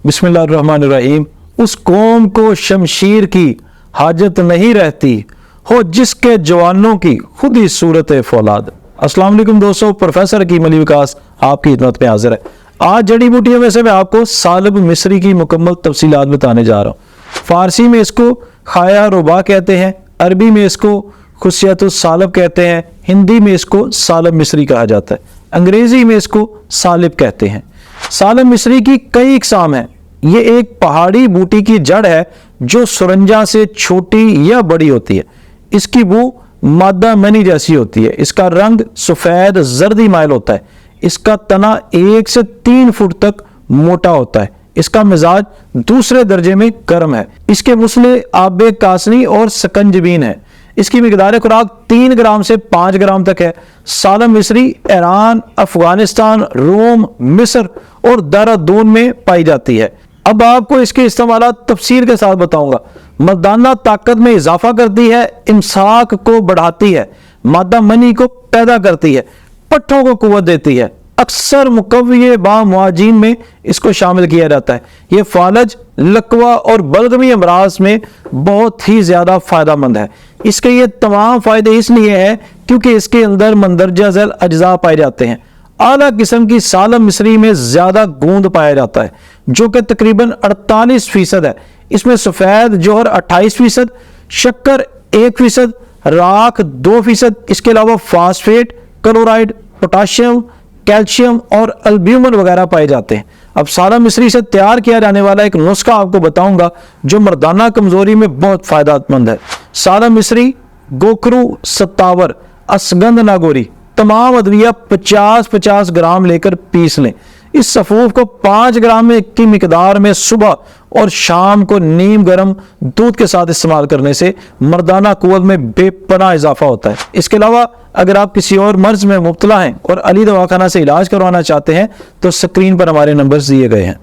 बिस्मिल्लाहिर्रहमानिर्रहीम। उस कौम को शमशीर की हाजत नहीं रहती हो जिसके जवानों की खुद ही सूरत फौलाद। अस्सलाम वालेकुम दोस्तों, प्रोफेसर हकीम अली विकास आपकी खिदमत में हाजिर है। आज जड़ी बूटियों में से मैं आपको सालब मिस्री की मुकम्मल तफसीलात बताने जा रहा हूँ। फारसी में इसको खाया रुबा कहते हैं, अरबी में इसको खुशियतुस सालब कहते हैं, हिंदी में इसको सालब मिस्री कहा जाता है, अंग्रेजी में इसको सालिब कहते हैं। सालब मिस्री की कई इकसाम हैं। ये एक पहाड़ी बूटी की जड़ है जो सुरंजा से छोटी या बड़ी होती है। इसकी बू मादा मनी जैसी होती है। इसका रंग सफ़ेद जर्दी माइल होता है। इसका तना 1 से 3 फुट तक मोटा होता है। इसका मिजाज दूसरे दर्जे में गर्म है। इसके मुसले आबे कासनी और सकंजबीन है। इसकी मिकदार खुराक 3 ग्राम से 5 ग्राम तक है। सालब मिस्री ईरान, अफगानिस्तान, रोम, मिस्र और देहरादून में पाई जाती है। अब आपको इसके इस्तेमाल तफसील के साथ बताऊंगा। मर्दाना ताकत में इजाफा करती है, इमसाक को बढ़ाती है, मादा मनी को पैदा करती है, पट्ठों को कुव्वत देती है। अक्सर मुकव्विये बा मुआजीन में इसको शामिल किया जाता है। ये फालज, लकवा और बलगमी अमराज में बहुत ही ज़्यादा फ़ायदेमंद है। इसके ये तमाम फ़ायदे इसलिए हैं क्योंकि इसके अंदर मंदरजा झैल अज्जा पाए जाते हैं। आला किस्म की सालब मिस्री में ज़्यादा गूंद पाया जाता है जो कि तकरीबन 48% है। इसमें सफ़ेद जौहर 28%, शक्कर 1%, राख 2%, इसके अलावा फास्फेट, क्लोराइड, पोटाशियम, कैल्शियम और अल्ब्यूमिन वगैरह पाए जाते हैं। अब सालब मिस्री से तैयार किया जाने वाला एक नुस्खा आपको बताऊंगा जो मर्दाना कमजोरी में बहुत फ़ायदेमंद है। सालब मिस्री, गोखरू, सत्तावर, असगंध नागोरी, तमाम अदविया 50-50 ग्राम लेकर पीस लें। इस सफ़ूफ को 5 ग्राम की मिकदार में सुबह और शाम को नीम गर्म दूध के साथ इस्तेमाल करने से मर्दाना कुव्वत में बेपनाह इजाफा होता है। इसके अलावा अगर आप किसी और मर्ज में मुब्तला हैं और अली दवाखाना से इलाज करवाना चाहते हैं तो स्क्रीन पर हमारे नंबर्स दिए गए हैं।